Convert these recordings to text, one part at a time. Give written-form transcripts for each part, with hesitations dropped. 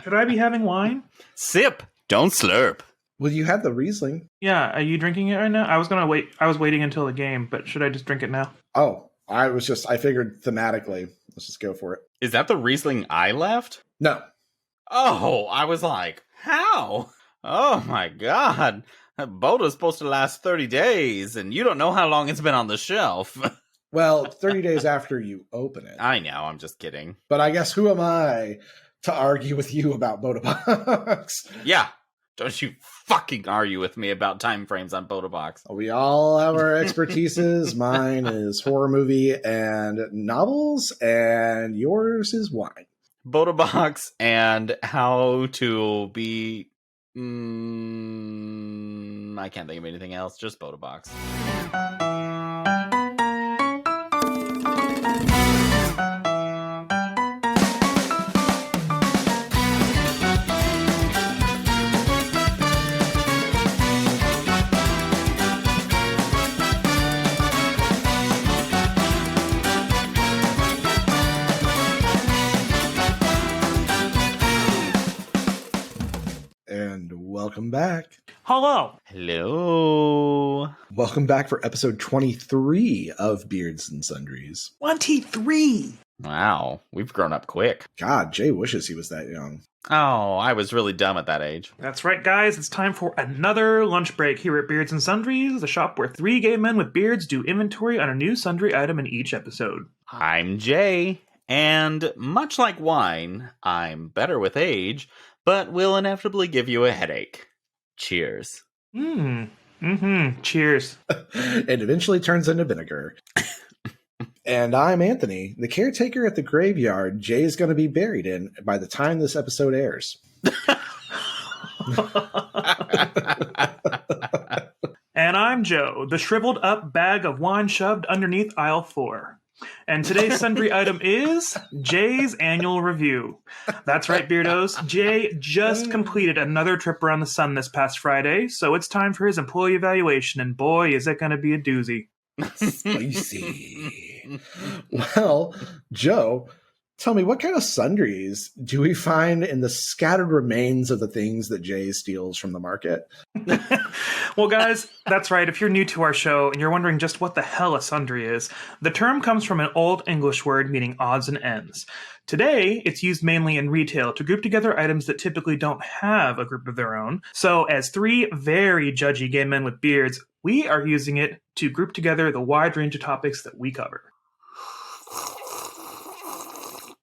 Should I be having wine? Sip, don't slurp. Well, you had the Riesling. Yeah, are you drinking it right now? I was waiting until the game, but should I just drink it now? Oh, I figured thematically. Let's just go for it. Is that the Riesling I left? No. Oh, I was like, how? Oh my god. That Boda's supposed to last 30 days, and you don't know how long it's been on the shelf. Well, 30 days after you open it. I know, I'm just kidding. But I guess who am I to argue with you about Boda Box? Yeah, don't you fucking argue with me about time frames on Boda Box. We all have our expertises. Mine is horror movie and novels, and yours is wine. Boda Box and how to be... I can't think of anything else, just Boda Box. And welcome back. Hello. Hello. Welcome back for episode 23 of Beards and Sundries. 23. Wow, we've grown up quick. God, Jay wishes he was that young. Oh, I was really dumb at that age. That's right, guys. It's time for another lunch break here at Beards and Sundries, the shop where three gay men with beards do inventory on a new sundry item in each episode. I'm Jay, and much like wine, I'm better with age, but will inevitably give you a headache. Cheers. Cheers. It eventually turns into vinegar. And I'm Anthony, the caretaker at the graveyard Jay's going to be buried in by the time this episode airs. And I'm Joe, the shriveled up bag of wine shoved underneath aisle 4. And today's sundry item is Jay's annual review. That's right, Beardos. Jay just completed another trip around the sun this past Friday, so it's time for his employee evaluation, and boy, is it going to be a doozy. Spicy. Well, Joe, tell me, what kind of sundries do we find in the scattered remains of the things that Jay steals from the market? Well, guys, that's right. If you're new to our show and you're wondering just what the hell a sundry is, the term comes from an Old English word meaning odds and ends. Today, it's used mainly in retail to group together items that typically don't have a group of their own. So, as three very judgy gay men with beards, we are using it to group together the wide range of topics that we cover.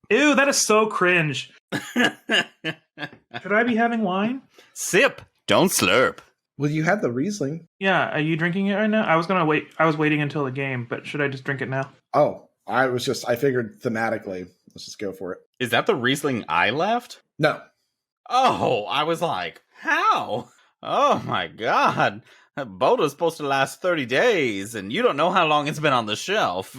Ew, that is so cringe. Should I be having wine? Sip, don't slurp. Well, you had the Riesling. Yeah, are you drinking it right now? I was waiting until the game, but should I just drink it now? Oh, I figured thematically. Let's just go for it. Is that the Riesling I left? No. Oh, I was like, how? Oh my god. That Boda's supposed to last 30 days, and you don't know how long it's been on the shelf.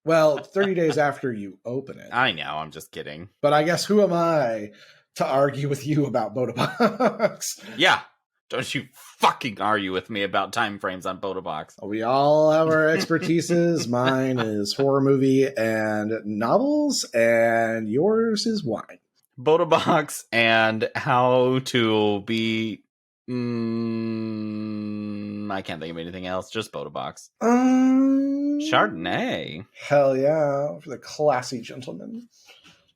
Well, 30 days after you open it. I know, I'm just kidding. But I guess who am I to argue with you about Boda Box? Yeah, don't you fucking argue with me about time frames on Boda Box. We all have our expertises. Mine is horror movie and novels, and yours is wine. Boda Box and how to be... I can't think of anything else, just Boda Box. Chardonnay. Hell yeah, for the classy gentleman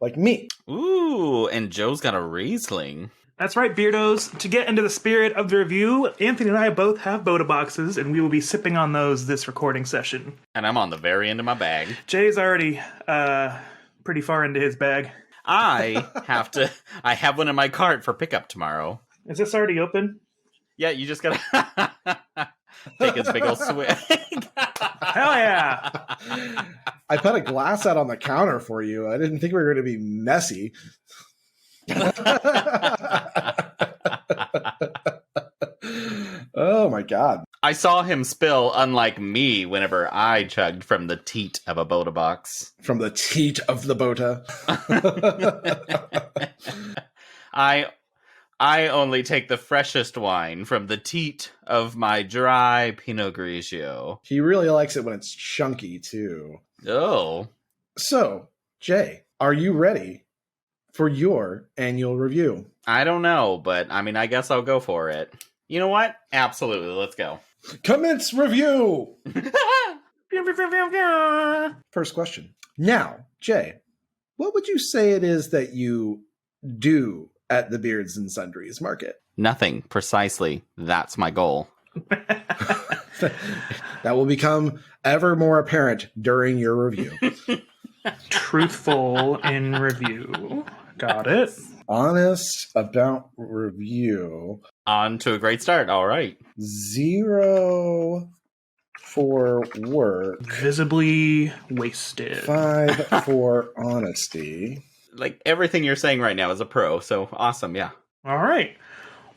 like me. Ooh, and Joe's got a Riesling. That's right, Beardos. To get into the spirit of the review, Anthony and I both have Boda Boxes, and we will be sipping on those this recording session. And I'm on the very end of my bag. Jay's already pretty far into his bag. I have one in my cart for pickup tomorrow. Is this already open? Yeah, you just gotta take his big old swig. Hell yeah! I put a glass out on the counter for you. I didn't think we were going to be messy. Oh my god. I saw him spill, unlike me, whenever I chugged from the teat of a Boda Box. From the teat of the Bota. I only take the freshest wine from the teat of my dry Pinot Grigio. He really likes it when it's chunky, too. Oh. So, Jay, are you ready for your annual review? I don't know, but I mean, I guess I'll go for it. You know what? Absolutely. Let's go. Commence review! First question. Now, Jay, what would you say it is that you do at the Beards and Sundries market? Nothing. Precisely. That's my goal. That will become ever more apparent during your review. Truthful in review. Got it. Honest about review. On to a great start. All right. 0 for work. Visibly wasted. 5 for honesty. Like everything you're saying right now is a pro, so awesome, yeah. All right.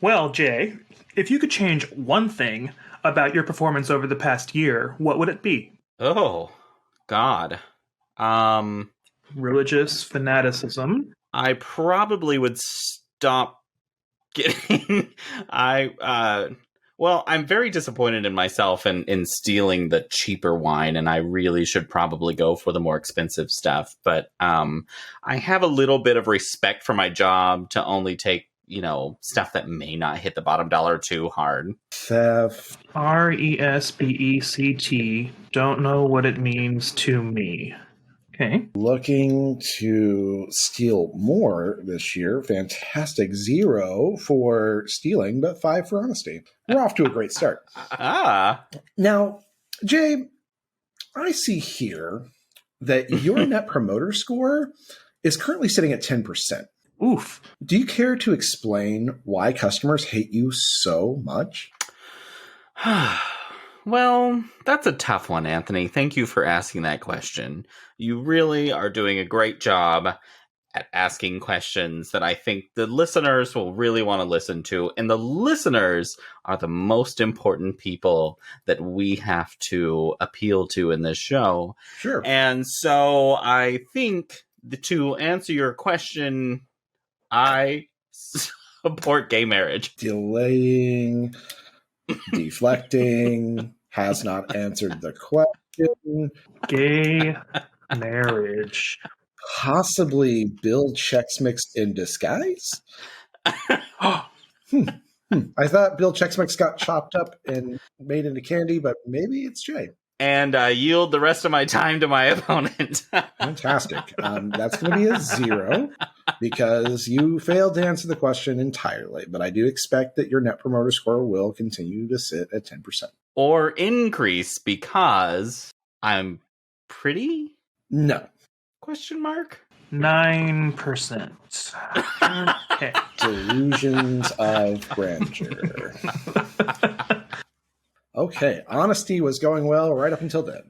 Well, Jay, if you could change one thing about your performance over the past year, what would it be? Oh, God. Religious fanaticism. I probably would stop getting... Well, I'm very disappointed in myself in stealing the cheaper wine, and I really should probably go for the more expensive stuff. But I have a little bit of respect for my job to only take, stuff that may not hit the bottom dollar too hard. Theft. RESPECT. Don't know what it means to me. Okay. Looking to steal more this year. Fantastic. 0 for stealing, but 5 for honesty. We're off to a great start. Now, Jay, I see here that your net promoter score is currently sitting at 10%. Oof. Do you care to explain why customers hate you so much? Well, that's a tough one, Anthony. Thank you for asking that question. You really are doing a great job at asking questions that I think the listeners will really want to listen to. And the listeners are the most important people that we have to appeal to in this show. Sure. And so I think to answer your question, I support gay marriage. Delaying, deflecting, has not answered the question. Gay marriage. Possibly Bill Chex Mix in disguise? I thought Bill Chex Mix got chopped up and made into candy, but maybe it's Jay. And I yield the rest of my time to my opponent. Fantastic. That's going to be a 0 because you failed to answer the question entirely. But I do expect that your net promoter score will continue to sit at 10%. Or increase because I'm pretty? No. Question mark? 9%. Okay. Delusions of grandeur. Okay, honesty was going well right up until then.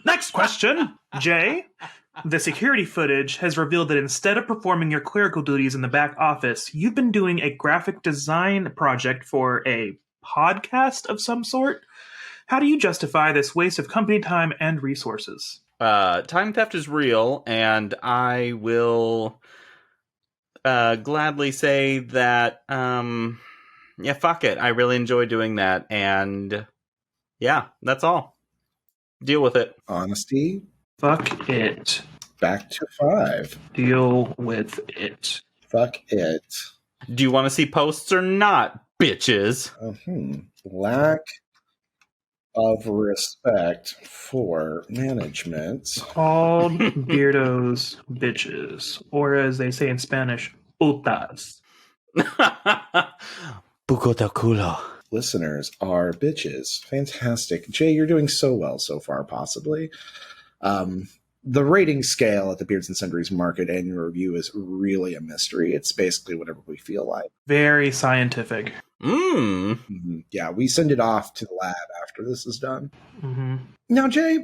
Next question, Jay. The security footage has revealed that instead of performing your clerical duties in the back office, you've been doing a graphic design project for a podcast of some sort. How do you justify this waste of company time and resources? Time theft is real, and I will gladly say that, yeah, fuck it. I really enjoy doing that, and yeah, that's all. Deal with it. Honesty. Fuck it. Back to 5. Deal with it. Fuck it. Do you want to see posts or not, bitches? Lack of respect for management. Called beardos bitches, or as they say in Spanish, putas. Buco de culo. Listeners are bitches. Fantastic. Jay, you're doing so well so far, possibly. The rating scale at the Beards and Sundries Market annual review is really a mystery. It's basically whatever we feel like. Very scientific. Yeah, we send it off to the lab after this is done. Mm-hmm. Now, Jay,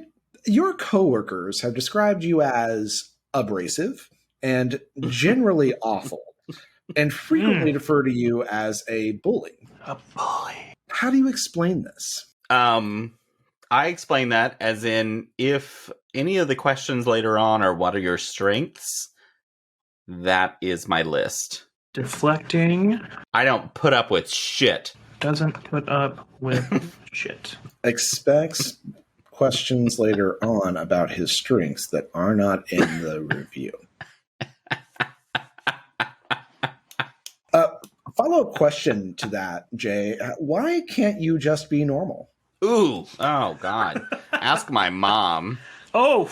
your coworkers have described you as abrasive and generally awful, and frequently refer to you as a bully. A bully. How do you explain this? I explain that as in, if any of the questions later on are what are your strengths, that is my list. Deflecting. I don't put up with shit. Doesn't put up with shit. Expects questions later on about his strengths that are not in the review. Follow-up question to that, Jay. Why can't you just be normal? Ooh. Oh, God. Ask my mom. Oh,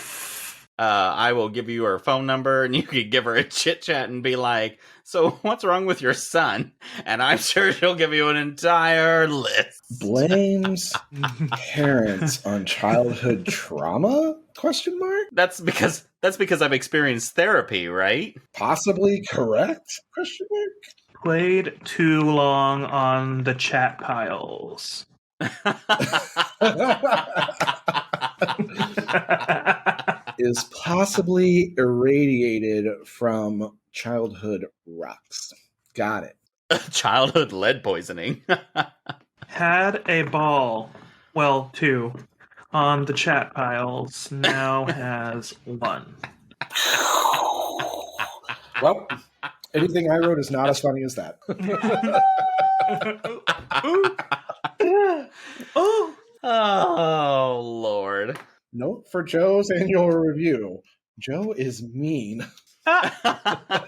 I will give you her phone number and you can give her a chit chat and be like, so what's wrong with your son? And I'm sure she'll give you an entire list. Blames parents on childhood trauma? Question mark? That's because I've experienced therapy, right? Possibly correct? Question mark? played too long on the chat piles. Is possibly irradiated from childhood rocks. Got it. Childhood lead poisoning. Had a ball, well, 2, on the chat piles. Now has 1. Well, anything I wrote is not as funny as that. Oh, Lord. Note for Joe's annual review. Joe is mean.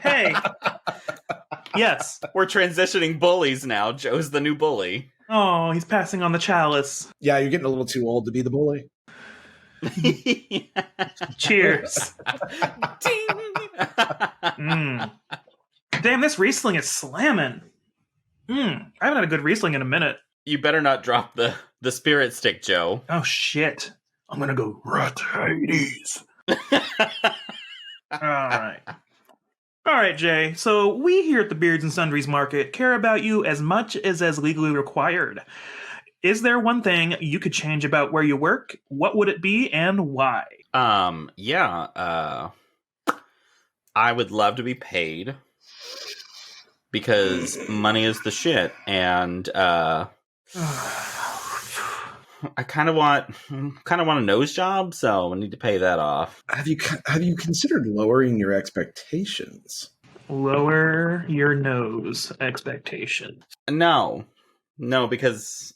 Hey. Yes. We're transitioning bullies now. Joe's the new bully. Oh, he's passing on the chalice. Yeah, you're getting a little too old to be the bully. Cheers. Damn, this Riesling is slamming. I haven't had a good Riesling in a minute. You better not drop the spirit stick, Joe. Oh, shit. I'm gonna go Hades. All right, Jay. So we here at the Beards and Sundries Market care about you as much as legally required. Is there one thing you could change about where you work? What would it be and why? I would love to be paid because money is the shit, and I kind of want a nose job, so I need to pay that off. Have you considered lowering your expectations? Lower your nose expectations. No, because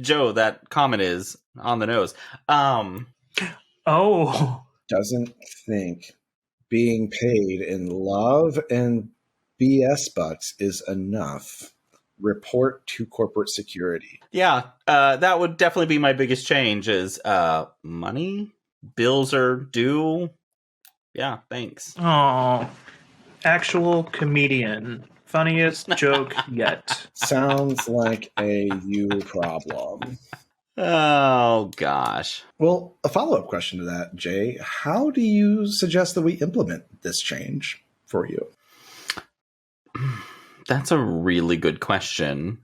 Joe, that comment is on the nose. Oh, doesn't think being paid in love and BS bucks is enough. Report to corporate security. Yeah, that would definitely be my biggest change is money. Bills are due. Yeah, thanks. Oh, actual comedian. Funniest joke yet. Sounds like a you problem. Oh, gosh. Well, a follow-up question to that, Jay. How do you suggest that we implement this change for you? That's a really good question.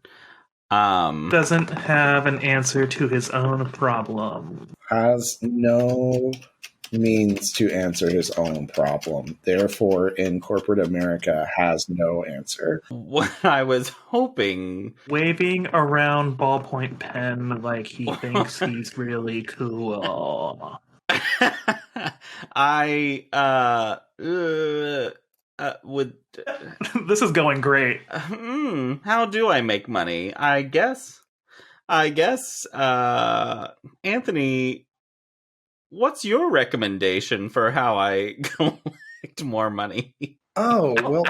Doesn't have an answer to his own problem. Has no means to answer his own problem. Therefore, in corporate America, has no answer. What I was hoping... Waving around ballpoint pen like he thinks he's really cool. I would... This is going great. How do I make money? I guess, Anthony, what's your recommendation for how I collect more money? Oh, well,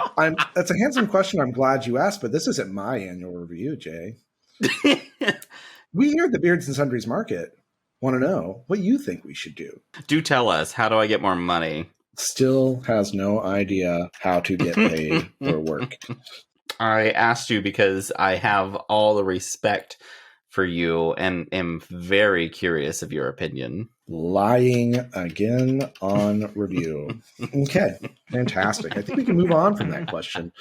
that's a handsome question. I'm glad you asked, but this isn't my annual review, Jay. We here at the Beards and Sundries Market want to know what you think we should do. Do tell us, how do I get more money? Still has no idea how to get paid or work. I asked you because I have all the respect for you and am very curious of your opinion. Lying again on review. Okay, fantastic. I think we can move on from that question.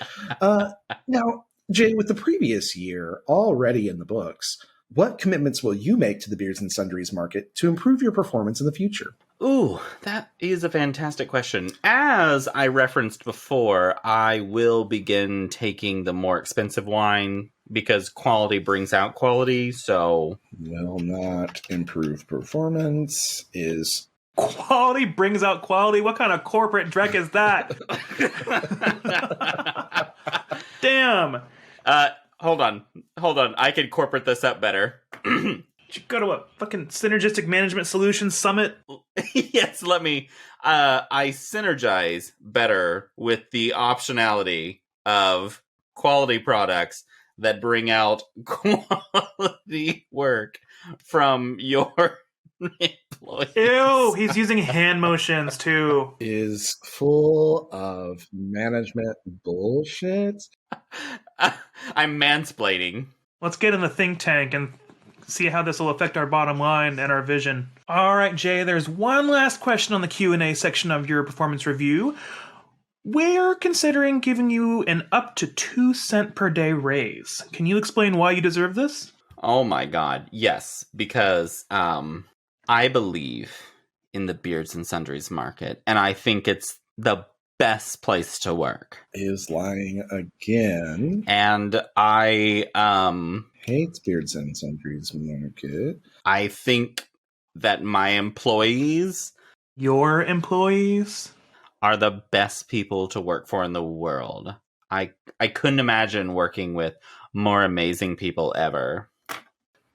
Now, Jay, with the previous year already in the books, what commitments will you make to the Beards and Sundries Market to improve your performance in the future? Ooh, that is a fantastic question. As I referenced before, I will begin taking the more expensive wine because quality brings out quality, so... Will not improve performance is... Quality brings out quality? What kind of corporate dreck is that? Damn. Hold on. I can corporate this up better. Did you go to a fucking Synergistic Management Solutions Summit? Yes, let me. I synergize better with the optionality of quality products that bring out quality work from your employees. Ew, he's using hand motions too. Is full of management bullshit. I'm mansplaining. Let's get in the think tank and see how this will affect our bottom line and our vision. All right, Jay, there's one last question on the Q&A section of your performance review. We're considering giving you an up to 2 cent per day raise. Can you explain why you deserve this? Oh my god, yes, because I believe in the Beards and Sundries market, and I think it's the best place to work. Is lying again. And I hates Beards and Sundries market. I think that my employees, your employees, are the best people to work for in the world. I couldn't imagine working with more amazing people ever.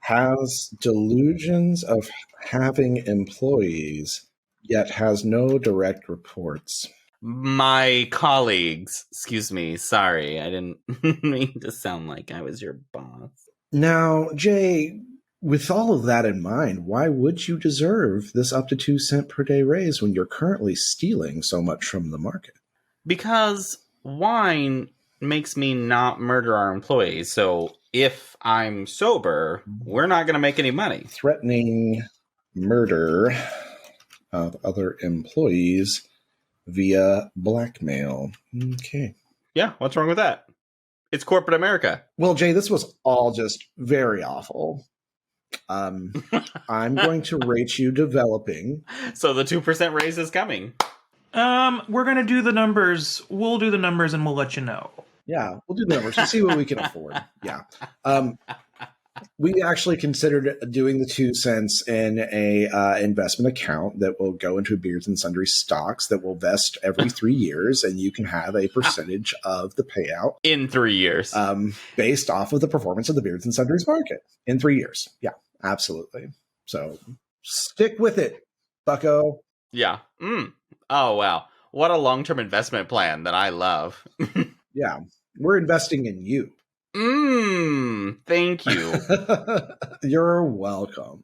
Has delusions of having employees, yet has no direct reports. My colleagues, excuse me, sorry, I didn't mean to sound like I was your boss. Now, Jay, with all of that in mind, why would you deserve this up to 2 cent per day raise when you're currently stealing so much from the market? Because wine makes me not murder our employees, so if I'm sober, we're not going to make any money. Threatening murder of other employees via blackmail. Okay. Yeah, what's wrong with that? It's corporate America. Well, Jay, this was all just very awful. I'm going to rate you developing. So the 2% raise is coming. We're going to do the numbers. We'll do the numbers and we'll let you know. Yeah, we'll do the numbers. We'll see what we can afford. Yeah. We actually considered doing the 2 cents in a investment account that will go into Beards and Sundries stocks that will vest every 3 years, and you can have a percentage of the payout in 3 years, based off of the performance of the Beards and Sundries market in 3 years. Yeah, absolutely. So stick with it, bucko. Yeah. Oh wow, what a long-term investment plan that I love. Yeah, we're investing in you. Thank you. You're welcome.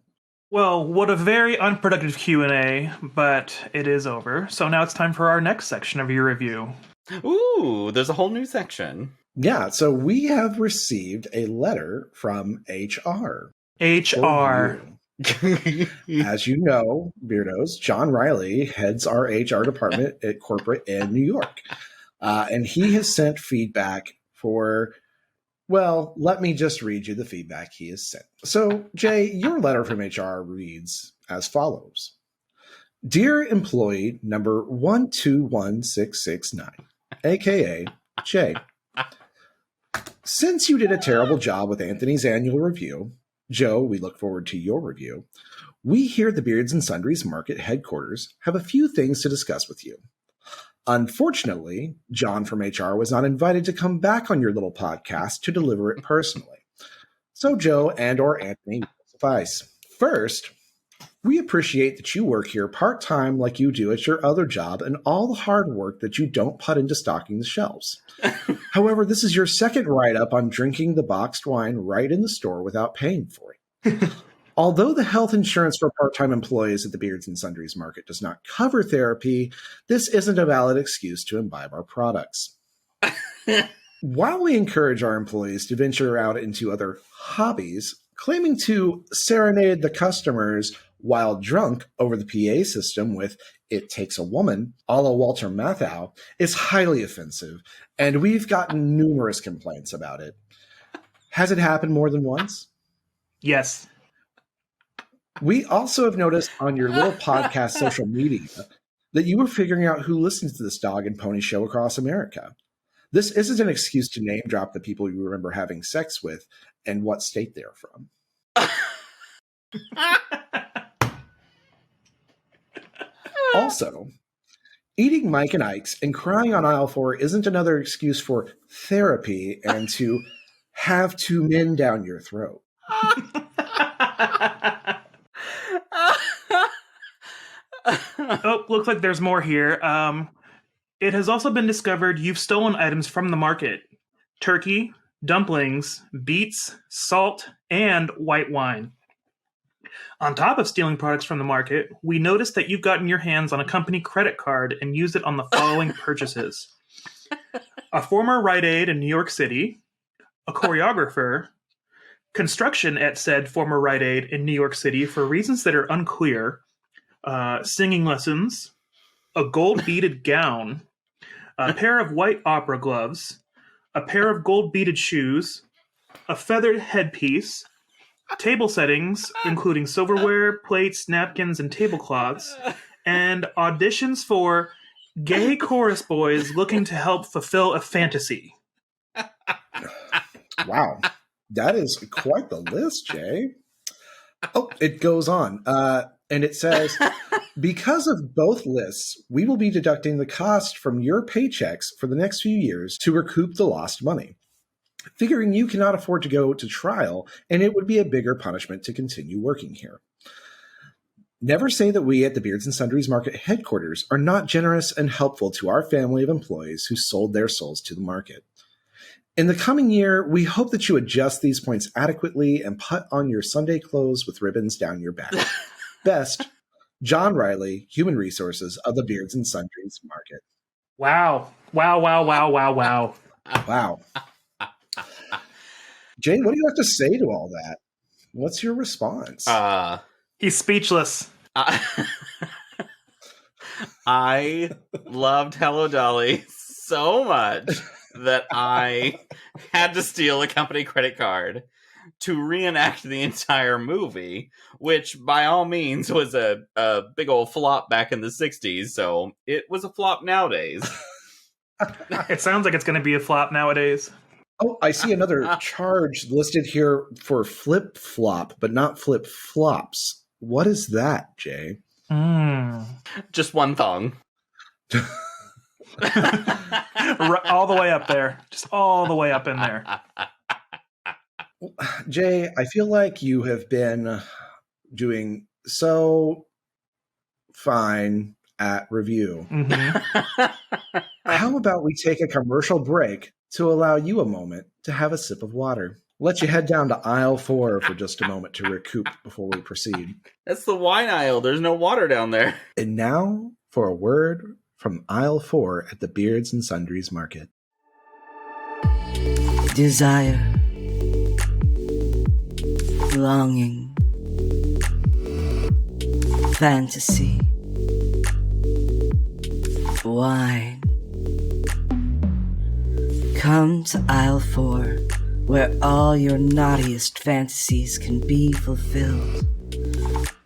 Well, what a very unproductive Q&A, but it is over. So now it's time for our next section of your review. Ooh, there's a whole new section. Yeah, so we have received a letter from HR. HR. As you know, Beardos, John Riley heads our HR department at corporate in New York. And he has sent feedback for... Well, let me just read you the feedback he has sent. So, Jay, your letter from HR reads as follows. Dear employee number 121669, aka Jay, since you did a terrible job with Anthony's annual review, Joe, we look forward to your review. We here at the Beards and Sundries Market headquarters have a few things to discuss with you. Unfortunately, John from HR was not invited to come back on your little podcast to deliver it personally. So Joe and or Anthony will suffice. First, we appreciate that you work here part-time like you do at your other job and all the hard work that you don't put into stocking the shelves. However, this is your second write-up on drinking the boxed wine right in the store without paying for it. Although the health insurance for part-time employees at the Beards and Sundries Market does not cover therapy, this isn't a valid excuse to imbibe our products. While we encourage our employees to venture out into other hobbies, claiming to serenade the customers while drunk over the PA system with It Takes a Woman, a la Walter Matthau, is highly offensive, and we've gotten numerous complaints about it. Has it happened more than once? Yes. We also have noticed on your little podcast social media that you were figuring out who listens to this dog and pony show across America. This isn't an excuse to name drop the people you remember having sex with and what state they're from. Also, eating Mike and Ike's and crying on aisle 4 isn't another excuse for therapy and to have 2 men down your throat. Oh, looks like there's more here. It has also been discovered you've stolen items from the market: turkey, dumplings, beets, salt, and white wine. On top of stealing products from the market, we noticed that you've gotten your hands on a company credit card and used it on the following purchases: a former Rite Aid in New York City, a choreographer, construction at said former Rite Aid in New York City for reasons that are unclear, singing lessons, a gold beaded gown, a pair of white opera gloves, a pair of gold beaded shoes, a feathered headpiece, table settings, including silverware, plates, napkins, and tablecloths, and auditions for gay chorus boys looking to help fulfill a fantasy. Wow. That is quite the list, Jay. Oh, it goes on. And it says, because of both lists, we will be deducting the cost from your paychecks for the next few years to recoup the lost money. Figuring you cannot afford to go to trial, and it would be a bigger punishment to continue working here. Never say that we at the Beards and Sundries Market headquarters are not generous and helpful to our family of employees who sold their souls to the market. In the coming year, we hope that you adjust these points adequately and put on your Sunday clothes with ribbons down your back. Best, John Riley, Human Resources of the Beards and Sundries Market. Wow. Wow, wow, wow, wow, wow. Wow. Jay, what do you have to say to all that? What's your response? He's speechless. I loved Hello Dolly so much that I had to steal a company credit card to reenact the entire movie, which by all means was a big old flop back in the 60s, so it was a flop nowadays. It sounds like it's going to be a flop nowadays. Oh, I see another charge listed here for flip-flop, but not flip-flops. What is that, Jay? Just one thong. All the way up there. Just all the way up in there. Jay, I feel like you have been doing so fine at review. Mm-hmm. How about we take a commercial break to allow you a moment to have a sip of water? Let you head down to aisle 4 for just a moment to recoup before we proceed. That's the wine aisle. There's no water down there. And now for a word from aisle 4 at the Beards and Sundries Market. Desire, longing, fantasy, wine. Come to aisle 4, where all your naughtiest fantasies can be fulfilled.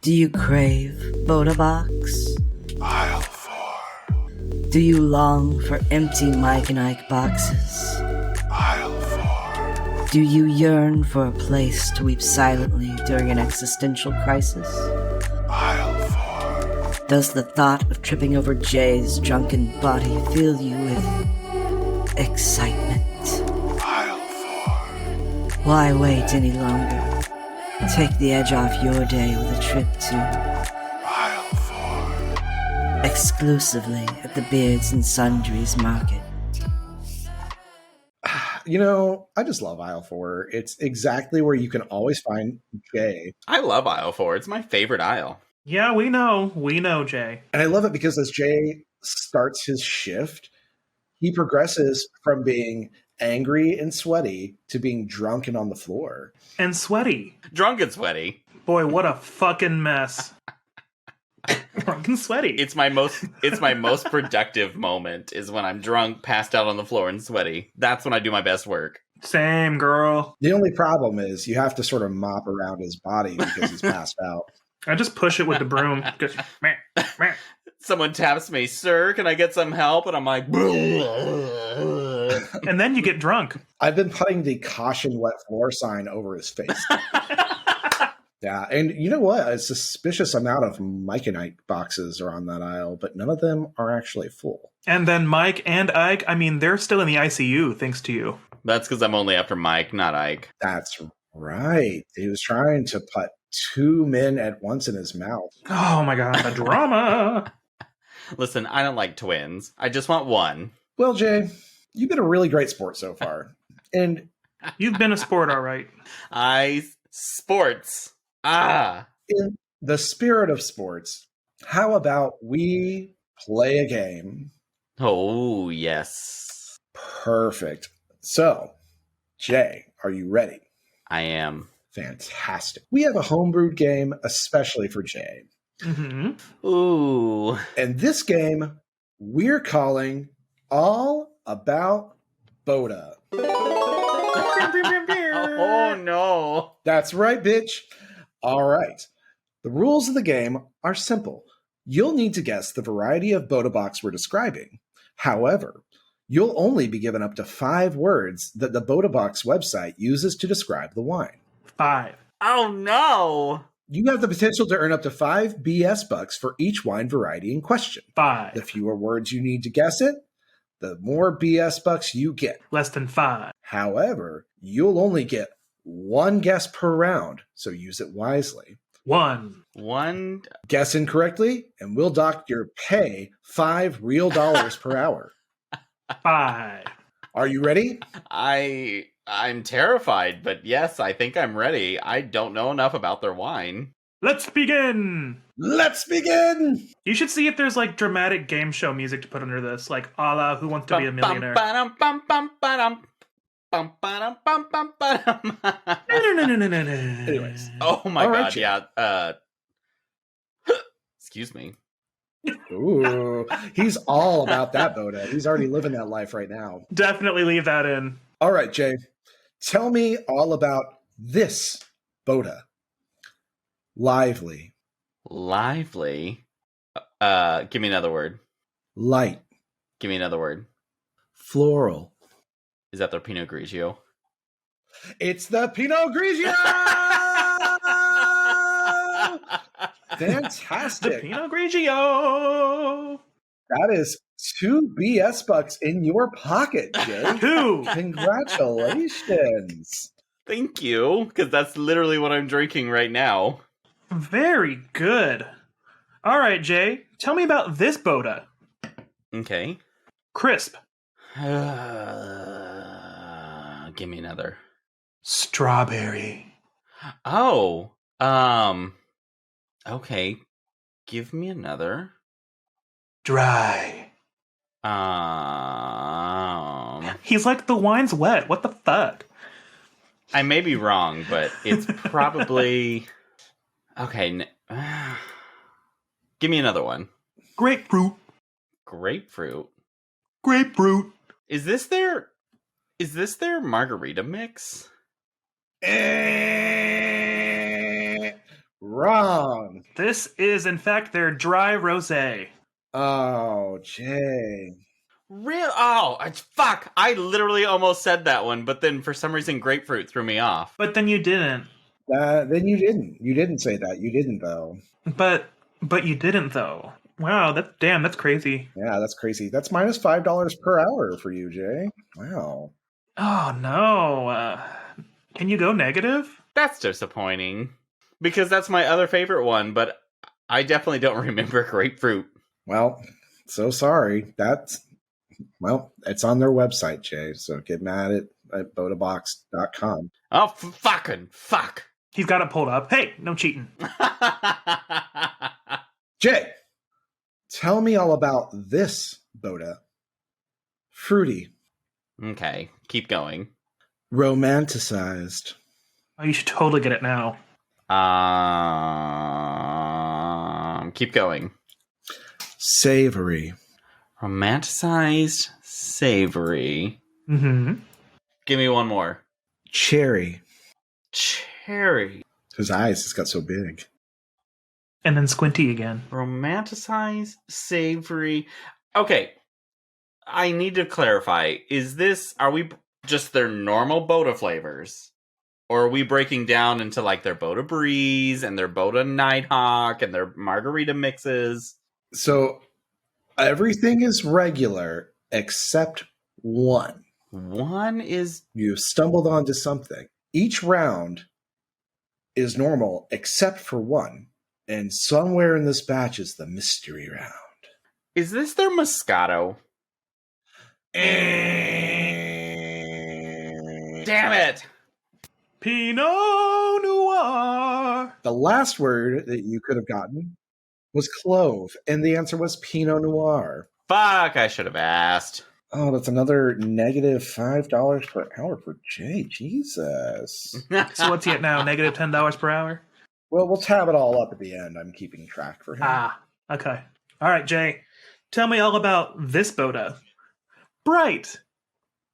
Do you crave Boda Box? Aisle 4. Do you long for empty Mike and Ike boxes? Aisle 4. Do you yearn for a place to weep silently during an existential crisis? Aisle 4. Does the thought of tripping over Jay's drunken body fill you with excitement? Aisle 4. Why wait any longer? Take the edge off your day with a trip to Aisle 4. exclusively at the Beards and Sundries Market. You know, I just love aisle 4. It's exactly where you can always find Jay. I love aisle 4. It's my favorite aisle. Yeah, we know. We know, Jay. And I love it because as Jay starts his shift, he progresses from being angry and sweaty to being drunk and on the floor. And sweaty. Drunk and sweaty. Boy, what a fucking mess. Drunk and sweaty. It's my most productive moment is when I'm drunk, passed out on the floor, and sweaty. That's when I do my best work. Same, girl. The only problem is you have to sort of mop around his body because he's passed out. I just push it with the broom. Just, meh, meh. Someone taps me, "Sir, can I get some help?" And I'm like, And then you get drunk. I've been putting the caution wet floor sign over his face. Yeah, and you know what? A suspicious amount of Mike and Ike boxes are on that aisle, but none of them are actually full. And then Mike and Ike, I mean, they're still in the ICU, thanks to you. That's because I'm only after Mike, not Ike. That's right. He was trying to put 2 men at once in his mouth. Oh my god, the drama. Listen, I don't like twins. I just want one. Well, Jay, you've been a really great sport so far. And You've been a sport, all right. Sports. in the spirit of sports, how about we play a game? Oh, yes. Perfect. So, Jay, are you ready? I am. Fantastic. We have a homebrewed game especially for Jay. Mm-hmm. Ooh. And this game we're calling All About Boda. Oh, no. That's right, bitch. All right. The rules of the game are simple. You'll need to guess the variety of Boda box we're describing. However, you'll only be given up to 5 words that the Boda Box website uses to describe the wine. 5. Oh, no. You have the potential to earn up to 5 BS bucks for each wine variety in question. 5. The fewer words you need to guess it, the more BS bucks you get. Less than 5. However, you'll only get 1 guess per round, so use it wisely. 1. Guess incorrectly, and we'll dock your pay $5 real per hour. 5. Are you ready? I'm terrified, but yes, I think I'm ready. I don't know enough about their wine. Let's begin! Let's begin! You should see if there's like dramatic game show music to put under this, like a la Who Wants to Be a Millionaire. Anyways. Oh my All right, god, Jay. yeah. Excuse me. Ooh, he's all about that, Boda. He's already living that life right now. Definitely leave that in. All right, Jay. Tell me all about this Boda. Lively. Lively. Give me another word. Light. Give me another word. Floral. Is that their Pinot Grigio? It's the Pinot Grigio! Fantastic. The Pinot Grigio! That is 2 BS bucks in your pocket, Jay. 2. Congratulations. Thank you, because that's literally what I'm drinking right now. Very good. All right, Jay. Tell me about this Boda. Okay. Crisp. Give me another. Strawberry. Oh. Okay. Give me another. Dry. He's like, the wine's wet. What the fuck? I may be wrong, but it's probably... Okay. Give me another one. Grapefruit. Grapefruit. Grapefruit. Is this their margarita mix? Wrong. This is, in fact, their dry rosé. Oh, Jay. Real? Oh, fuck! I literally almost said that one, but then for some reason grapefruit threw me off. But then you didn't. Then you didn't. You didn't say that. You didn't, though. But you didn't, though. Wow, that's crazy. Yeah, that's crazy. That's minus $5 per hour for you, Jay. Wow. Oh, no. Can you go negative? That's disappointing. Because that's my other favorite one, but I definitely don't remember grapefruit. Well, so sorry. It's on their website, Jay. So get mad at bodabox.com. Oh, fuck. He's got it pulled up. Hey, no cheating. Jay, tell me all about this Boda. Fruity. Okay, keep going. Romanticized. Oh, you should totally get it now. Keep going. Savory. Romanticized, savory. Mm-hmm. Give me one more. Cherry. Cherry. His eyes just got so big. And then squinty again. Romanticized, savory. Okay, I need to clarify. Are we just their normal Boda flavors? Or are we breaking down into like their Boda Breeze and their Boda Nighthawk and their margarita mixes? So everything is regular except one. One is... You've stumbled onto something. Each round is normal except for one. And somewhere in this batch is the mystery round. Is this their Moscato? Damn it! Pinot Noir. The last word that you could have gotten was clove, and the answer was Pinot Noir. Fuck, I should have asked. Oh, that's another negative $5 per hour for Jay. Jesus. So what's he at now? Negative $10 per hour? Well, we'll tab it all up at the end. I'm keeping track for him. Ah, okay. All right, Jay. Tell me all about this Boda. Bright.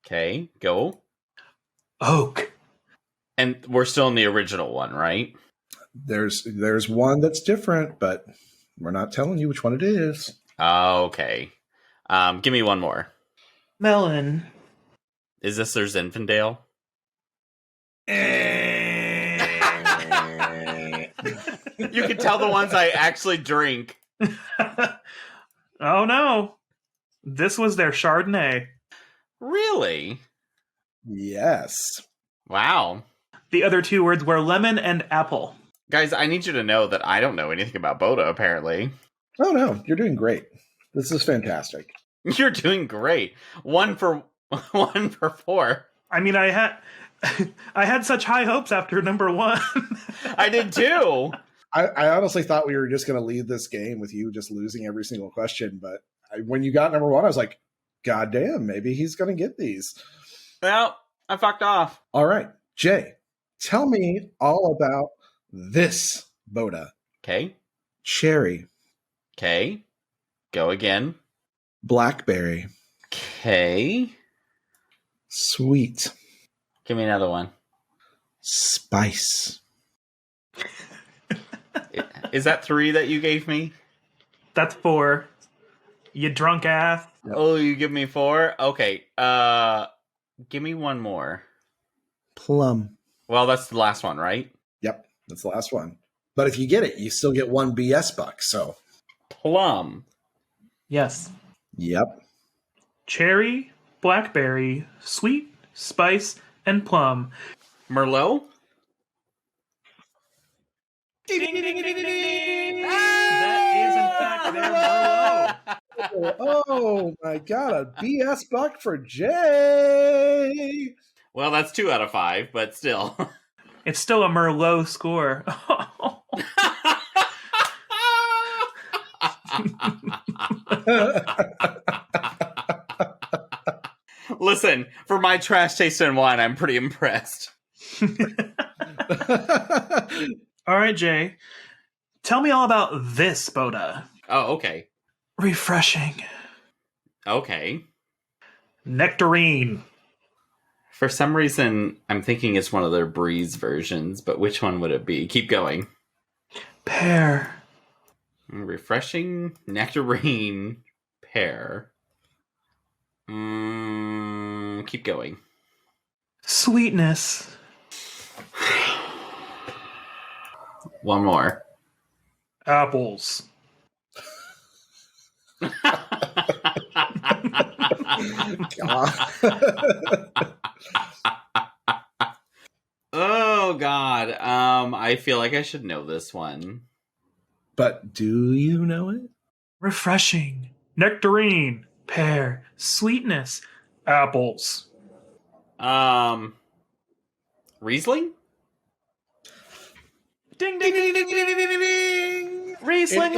Okay, go. Oak. And we're still in the original one, right? There's one that's different, but we're not telling you which one it is. Okay. Give me one more. Melon. Is this their Zinfandel? You can tell the ones I actually drink. Oh no. This was their Chardonnay. Really? Yes. Wow. The other two words were lemon and apple. Guys, I need you to know that I don't know anything about Boda, apparently. Oh, no. You're doing great. This is fantastic. You're doing great. One for 4. I mean, I had such high hopes after number 1. I did too. I honestly thought we were just going to leave this game with you just losing every single question, but when you got number 1, I was like, God damn, maybe he's going to get these. Well, I fucked off. All right, Jay, tell me all about this Boda. Okay. Cherry. Okay. Go again. Blackberry. Okay. Sweet. Give me another one. Spice. Is that 3 that you gave me? That's 4. You drunk ass. Yep. Oh, you give me 4? Okay. Give me one more. Plum. Well, that's the last one, right? Yep, that's the last one. But if you get it, you still get 1 BS buck, so. Plum. Yes. Yep. Cherry, blackberry, sweet, spice, and plum. Merlot? Ding, ding, ding, ding, ding. That is, in fact, their Merlot. Oh my god, a BS buck for Jay! Well, that's 2 out of 5, but still. It's still a Merlot score. Listen, for my trash taste in wine, I'm pretty impressed. All right, Jay. Tell me all about this Boda. Oh, okay. Refreshing. Okay. Nectarine. For some reason, I'm thinking it's one of their Breeze versions, but which one would it be? Keep going. Pear. Refreshing nectarine pear. Keep going. Sweetness. One more. Apples. Oh God. I feel like I should know this one. But do you know it? Refreshing. Nectarine. Pear. Sweetness. Apples. Riesling? Ding ding ding ding ding ding ding ding. Riesling.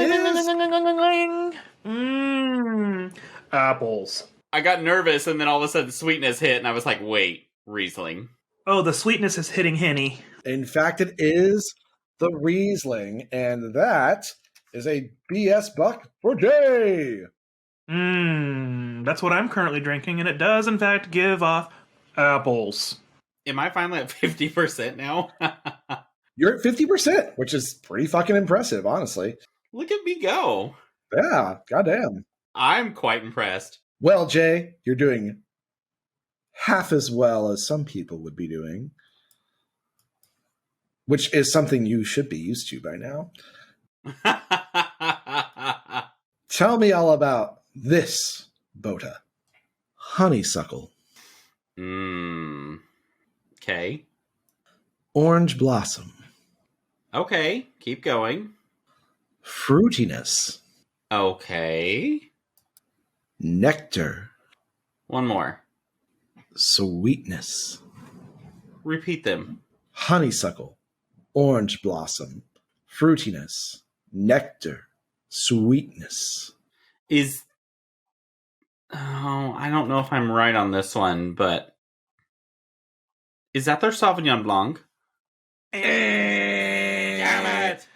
Apples. I got nervous and then all of a sudden sweetness hit and I was like, wait, Riesling. Oh, the sweetness is hitting Henny. In fact, it is the Riesling, and that is a BS buck for Jay. That's what I'm currently drinking, and it does, in fact, give off apples. Am I finally at 50% now? You're at 50%, which is pretty fucking impressive, honestly. Look at me go. Yeah, goddamn. I'm quite impressed. Well, Jay, you're doing half as well as some people would be doing, which is something you should be used to by now. Tell me all about this Bota. Honeysuckle. Okay. Orange blossom. Okay, keep going. Fruitiness. Okay. nectar, One more. sweetness, Repeat them. honeysuckle, orange blossom, fruitiness, nectar, sweetness. I don't know if I'm right on this one, but is that their Sauvignon Blanc? Damn it!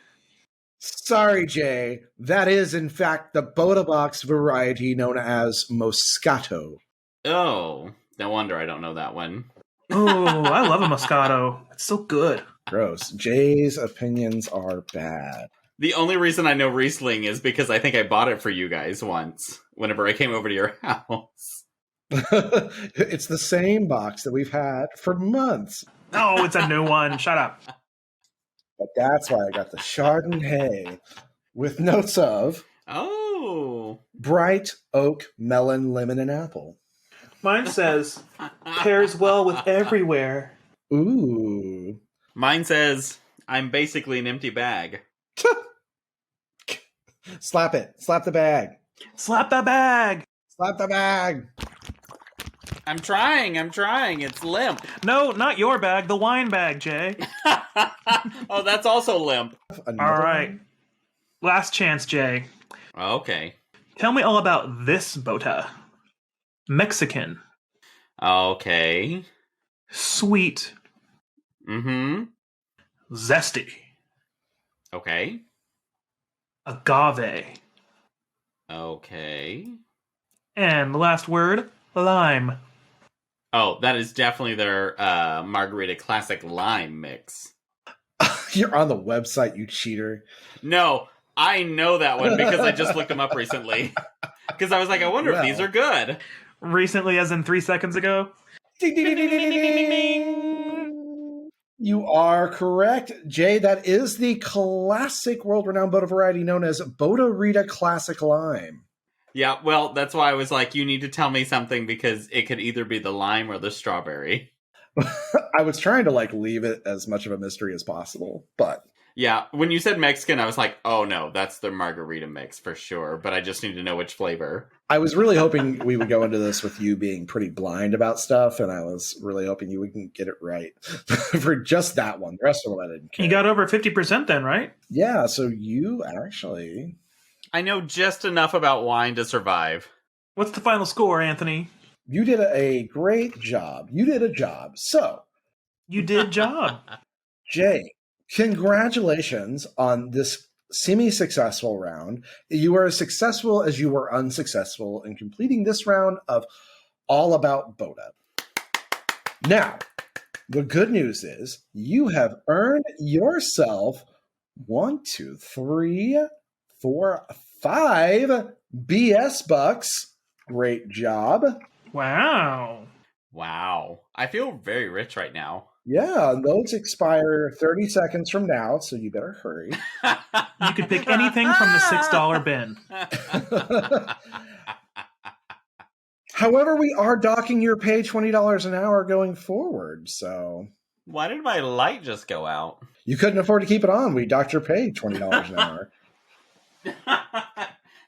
Sorry, Jay. That is, in fact, the Boda Box variety known as Moscato. Oh, no wonder I don't know that one. Oh, I love a Moscato. It's so good. Gross. Jay's opinions are bad. The only reason I know Riesling is because I think I bought it for you guys once, whenever I came over to your house. It's the same box that we've had for months. No, it's a new one. Shut up. But that's why I got the Chardonnay with notes of bright oak, melon, lemon, and apple. Mine says, pairs well with everywhere. Ooh. Mine says, I'm basically an empty bag. Slap it. Slap the bag. Slap the bag. Slap the bag. I'm trying. It's limp. No, not your bag. The wine bag, Jay. Oh, that's also limp. All right. Last chance, Jay. Okay. Tell me all about this bota. Mexican. Okay. Sweet. Mm-hmm. Zesty. Okay. Agave. Okay. And the last word, lime. Oh, that is definitely their margarita classic lime mix. You're on the website, you cheater. No, I know that one because I just looked them up recently. Because I was like, I wonder if these are good. Recently, as in 3 seconds ago? Ding, ding, ding, ding, ding, ding, ding, ding. You are correct, Jay. That is the classic world-renowned Boda variety known as Boda Rita Classic Lime. Yeah, well, that's why I was like, you need to tell me something because it could either be the lime or the strawberry. I was trying to leave it as much of a mystery as possible, but yeah, when you said Mexican, I was like, oh no, that's the margarita mix for sure, but I just need to know which flavor. I was really hoping we would go into this with you being pretty blind about stuff, and I was really hoping you wouldn't get it right for just that one. The rest of them I didn't care. You got over 50% then, right? Yeah, so you actually... I know just enough about wine to survive. What's the final score, Anthony? You did a great job. You did a job. So... You did job. Jay, congratulations on this semi-successful round. You are as successful as you were unsuccessful in completing this round of All About Boda. Now, the good news is you have earned yourself 1, 2, 3, 4, 5 BS bucks. Great job. Wow. Wow. I feel very rich right now. Yeah, those expire 30 seconds from now, so you better hurry. You could pick anything from the $6 bin. However, we are docking your pay $20 an hour going forward, so... Why did my light just go out? You couldn't afford to keep it on. We docked your pay $20 an hour.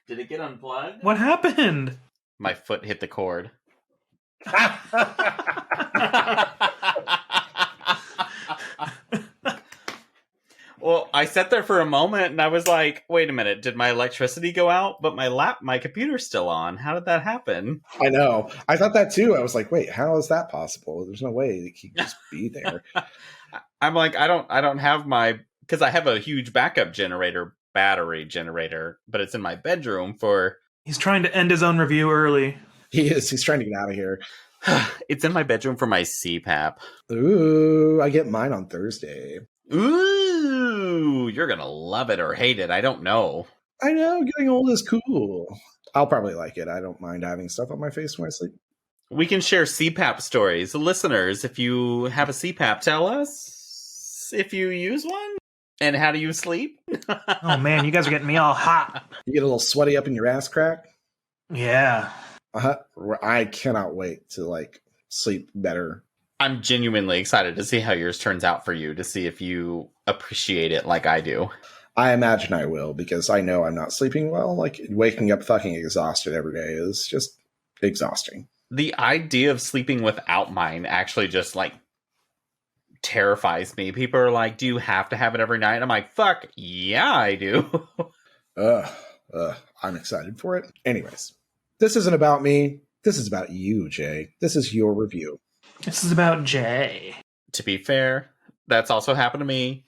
Did it get unplugged? What happened? My foot hit the cord. Well, I sat there for a moment and I was like, wait a minute, did my electricity go out? But my computer's still on. How did that happen? I know. I thought that too. I was like, wait, how is that possible? There's no way he can just be there. I'm like, I don't have because I have a huge backup battery generator, but it's in my bedroom for... He's trying to end his own review early. He is. He's trying to get out of here. It's in my bedroom for my CPAP. Ooh, I get mine on Thursday. Ooh, you're going to love it or hate it. I don't know. I know. Getting old is cool. I'll probably like it. I don't mind having stuff on my face when I sleep. We can share CPAP stories. Listeners, if you have a CPAP, tell us if you use one. And how do you sleep? Oh, man, you guys are getting me all hot. You get a little sweaty up in your ass crack? Yeah. I cannot wait to sleep better. I'm genuinely excited to see how yours turns out for you, to see if you appreciate it like I do. I imagine I will, because I know I'm not sleeping well. Like, waking up fucking exhausted every day is just exhausting. The idea of sleeping without mine actually just, like, terrifies me. People are like, do you have to have it every night? I'm like, fuck, yeah, I do. I'm excited for it. Anyways, this isn't about me. This is about you, Jay. This is your review. This is about Jay. To be fair, that's also happened to me.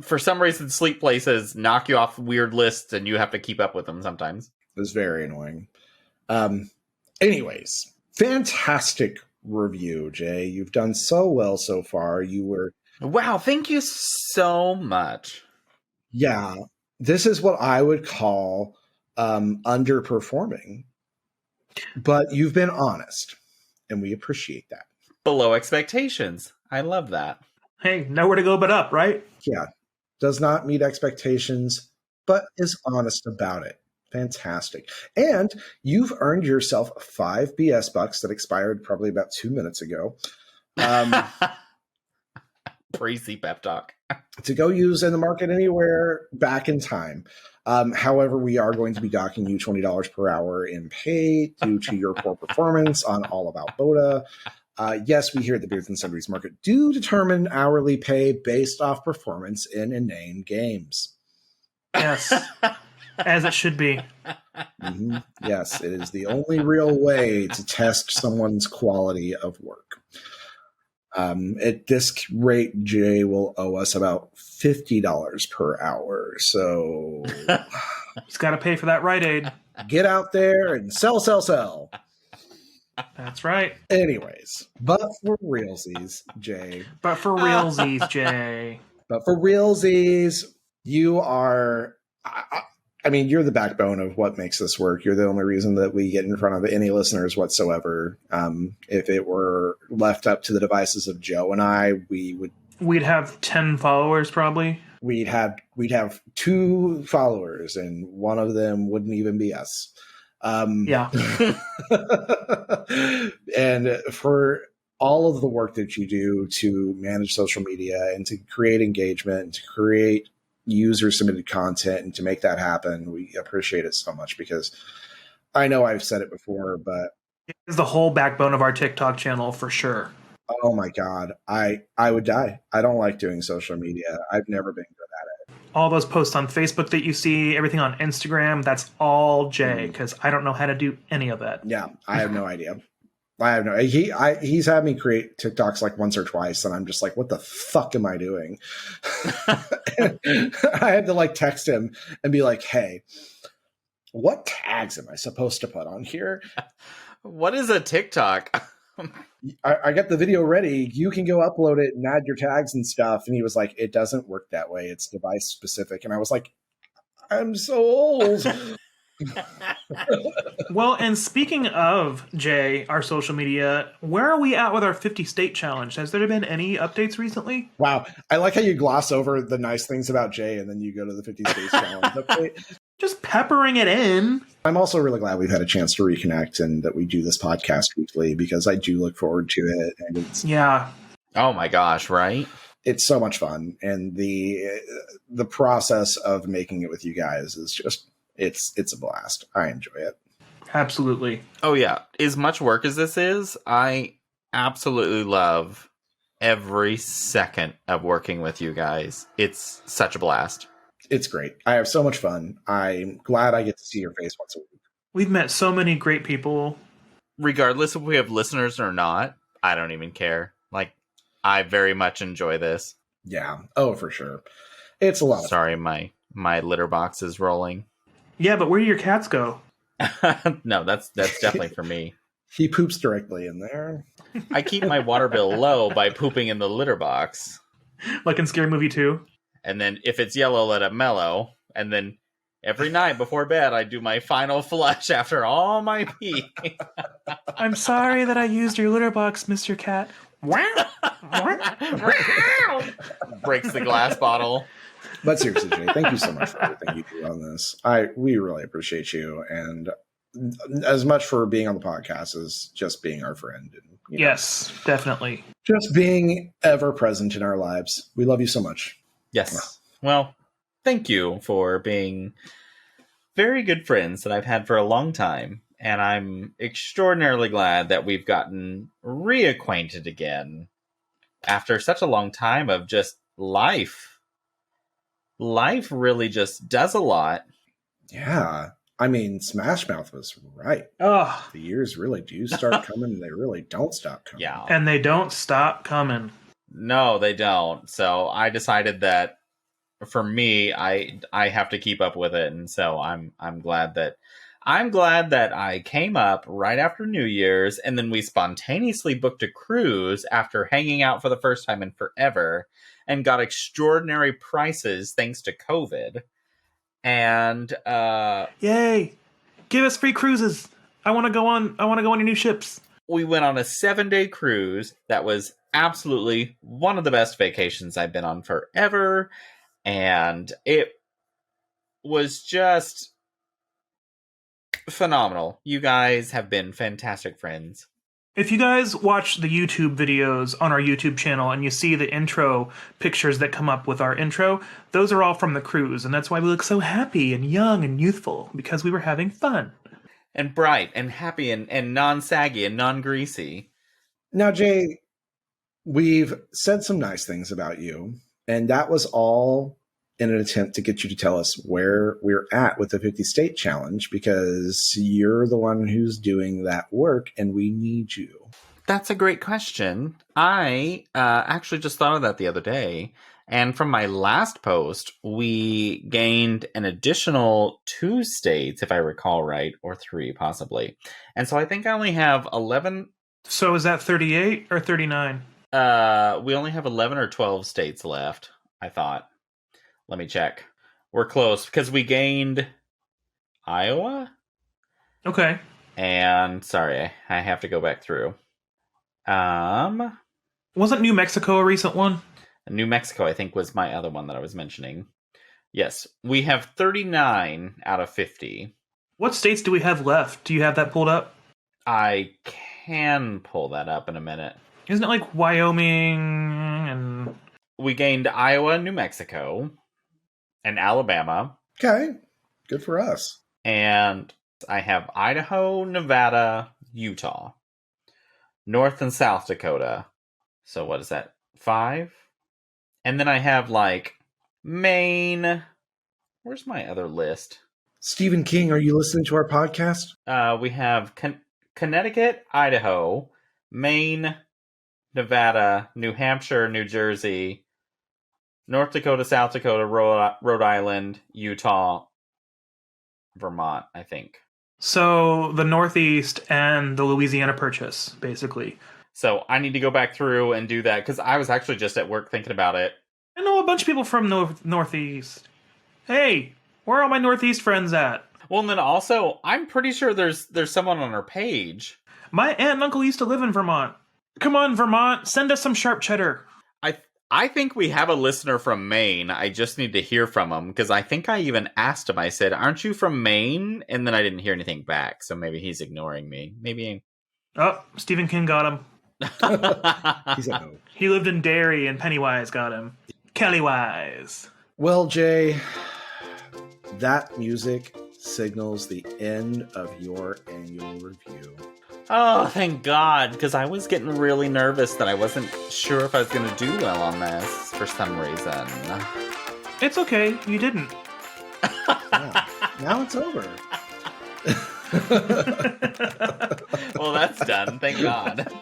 For some reason, sleep places knock you off weird lists and you have to keep up with them sometimes. It's very annoying. Anyways, fantastic review, Jay. You've done so well so far. Wow, thank you so much. Yeah, this is what I would call underperforming. But you've been honest, and we appreciate that. Below expectations. I love that. Hey, nowhere to go but up, right? Yeah, does not meet expectations, but is honest about it. Fantastic. And you've earned yourself 5 BS bucks that expired probably about 2 minutes ago. Crazy pep talk. To go use in the market anywhere back in time. However, we are going to be docking you $20 per hour in pay due to your poor performance on All About Boda. Yes, we here at the Beards and Sundries Market do determine hourly pay based off performance in inane games. Yes, as it should be. Mm-hmm. Yes, it is the only real way to test someone's quality of work. At this rate, Jay will owe us about $50 per hour. So He's got to pay for that Rite Aid. Get out there and sell. That's right. Anyways, but for realsies, Jay. But for realsies, Jay. But for realsies, you are... I mean, you're the backbone of what makes this work. You're the only reason that we get in front of any listeners whatsoever. If it were left up to the devices of Joe and I, we'd have 10 followers probably. We'd have 2 followers, and one of them wouldn't even be us. Yeah. And for all of the work that you do to manage social media and to create engagement and to create user submitted content and to make that happen, we appreciate it so much, because I know I've said it before, but it is the whole backbone of our TikTok channel for sure. Oh my God, I would die. I don't like doing social media. I've never been good at it. All those posts on Facebook that you see, everything on Instagram, that's all Jay, because I don't know how to do any of that. Yeah, I have no idea. He's had me create TikToks like once or twice, and I'm just like, what the fuck am I doing? I had to like text him and be like, hey, what tags am I supposed to put on here? What is a TikTok? I got the video ready. You can go upload it and add your tags and stuff. And he was like, it doesn't work that way. It's device specific. And I was like, I'm so old. Well, and speaking of, Jay, our social media, where are we at with our 50 state challenge? Has there been any updates recently? Wow. I like how you gloss over the nice things about Jay and then you go to the 50 states challenge update. Just peppering it in. I'm also really glad we've had a chance to reconnect and that we do this podcast weekly, because I do look forward to it. And yeah. Oh my gosh, right? It's so much fun. And the process of making it with you guys is just, it's a blast. I enjoy it. Absolutely. Oh yeah. As much work as this is, I absolutely love every second of working with you guys. It's such a blast. It's great. I have so much fun. I'm glad I get to see your face once a week. We've met so many great people. Regardless if we have listeners or not, I don't even care. Like, I very much enjoy this. Yeah. Oh, for sure. It's a lot of Sorry, my litter box is rolling. Yeah, but where do your cats go? No, that's definitely for me. He poops directly in there. I keep my water bill low by pooping in the litter box. Like in Scary Movie 2? And then if it's yellow, let it mellow. And then every night before bed, I do my final flush after all my pee. I'm sorry that I used your litter box, Mr. Cat. Breaks the glass bottle. But seriously, Jay, thank you so much for everything you do on this. We really appreciate you, and as much for being on the podcast as just being our friend and you know, Yes, definitely. just being ever present in our lives. We love you so much. Yes. Well, thank you for being very good friends that I've had for a long time. And I'm extraordinarily glad that we've gotten reacquainted again after such a long time of just life. Life really just does a lot. Yeah. I mean, Smash Mouth was right. Oh, The years really do start coming, and they really don't stop coming. Yeah. and they don't stop coming. No, they don't. So I decided that for me, I have to keep up with it, and so I'm glad that I came up right after New Year's, and then we spontaneously booked a cruise after hanging out for the first time in forever, and got extraordinary prices thanks to COVID. And Yay! Give us free cruises. I want to go on your new ships. we went on a 7-day cruise that was absolutely one of the best vacations I've been on forever. And it was just phenomenal. You guys have been fantastic friends. If you guys watch the YouTube videos on our YouTube channel and you see the intro pictures that come up with our intro, those are all from the cruise, and that's why we look so happy and young and youthful, because we were having fun. And bright and happy and non-saggy and non-greasy. Now, Jay, we've said some nice things about you, and that was all in an attempt to get you to tell us where we're at with the 50 State Challenge, because you're the one who's doing that work, and we need you. That's a great question. I actually just thought of that the other day. And from my last post, we gained an additional 2 states, if I recall right, or 3 possibly. And so I think I only have 11. So is that 38 or 39? We only have 11 or 12 states left, I thought. Let me check. We're close because we gained Iowa. Okay. And sorry, I have to go back through. Wasn't New Mexico a recent one? New Mexico, I think, was my other one that I was mentioning. Yes, we have 39 out of 50. What states do we have left? Do you have that pulled up? I can pull that up in a minute. Isn't it like Wyoming and... We gained Iowa, New Mexico, and Alabama. Okay, good for us. And I have Idaho, Nevada, Utah, North and South Dakota. So what is that? 5? And then I have like Maine. Where's my other list? Stephen King, are you listening to our podcast? We have Connecticut, Idaho, Maine, Nevada, New Hampshire, New Jersey, North Dakota, South Dakota, Rhode Island, Utah, Vermont, I think. So the Northeast and the Louisiana Purchase, basically. So I need to go back through and do that because I was actually just at work thinking about it. I know a bunch of people from Northeast. Hey, where are all my Northeast friends at? Well, and then also, I'm pretty sure there's someone on our page. My aunt and uncle used to live in Vermont. Come on, Vermont, send us some sharp cheddar. I think we have a listener from Maine. I just need to hear from him because I think I even asked him. I said, "Aren't you from Maine?" And then I didn't hear anything back. So maybe he's ignoring me. Maybe. Oh, Stephen King got him. He said no. He lived in Derry, and Pennywise got him. Kellywise. Well, Jay, that music signals the end of your annual review. Oh, thank God, because I was getting really nervous that I wasn't sure if I was going to do well on this for some reason. It's okay, you didn't. Yeah. Now it's over. Well, that's done. Thank God.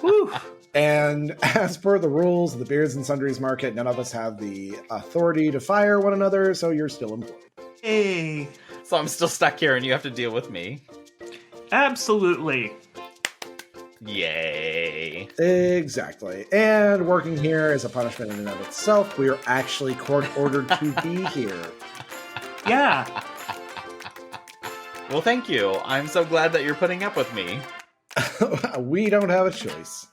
Whew. And as per the rules of the Beards and Sundries Market, none of us have the authority to fire one another, so you're still employed. Hey. So I'm still stuck here and you have to deal with me. Absolutely. Yay. Exactly. And working here as a punishment in and of itself, we are actually court-ordered to be here. Yeah. Well, thank you. I'm so glad that you're putting up with me. We don't have a choice.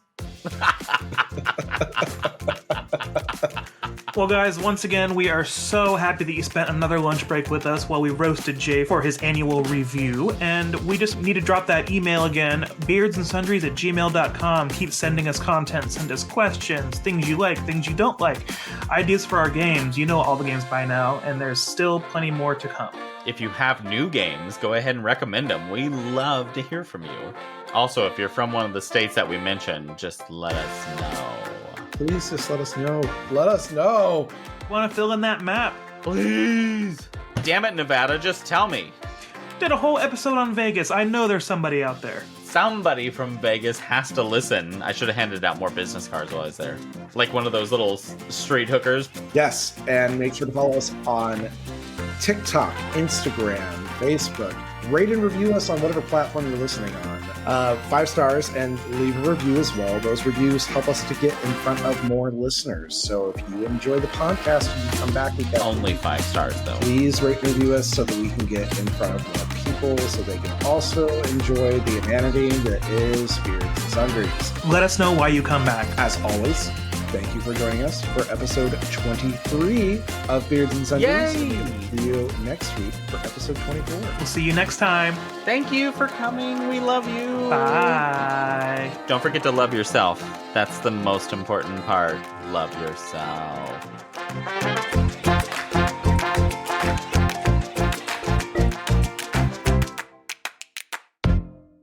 Well, guys, once again, we are so happy that you spent another lunch break with us while we roasted Jay for his annual review. And we just need to drop that email again, beardsandsundries@gmail.com. Keep sending us content, send us questions, things you like, things you don't like, ideas for our games. You know all the games by now, and there's still plenty more to come. If you have new games, go ahead and recommend them. We love to hear from you. Also, if you're from one of the states that we mentioned, just let us know. Please just let us know. Let us know. Want to fill in that map? Please. Damn it, Nevada, just tell me. Did a whole episode on Vegas. I know there's somebody out there. Somebody from Vegas has to listen. I should have handed out more business cards while I was there. Like one of those little street hookers. Yes, and make sure to follow us on TikTok, Instagram, Facebook. Rate and review us on whatever platform you're listening on. 5 stars, and leave a review as well. Those reviews help us to get in front of more listeners. So if you enjoy the podcast, you can come back. We got only 5 stars, though. Please rate and review us so that we can get in front of more people, so they can also enjoy the humanity that is Beards and Sundries. Let us know why you come back. As always, thank you for joining us for episode 23 of Beards and Sundries. Yay! See you next week for episode 24. We'll see you next time. Thank you for coming. We love you. Bye. Don't forget to love yourself. That's the most important part. Love yourself.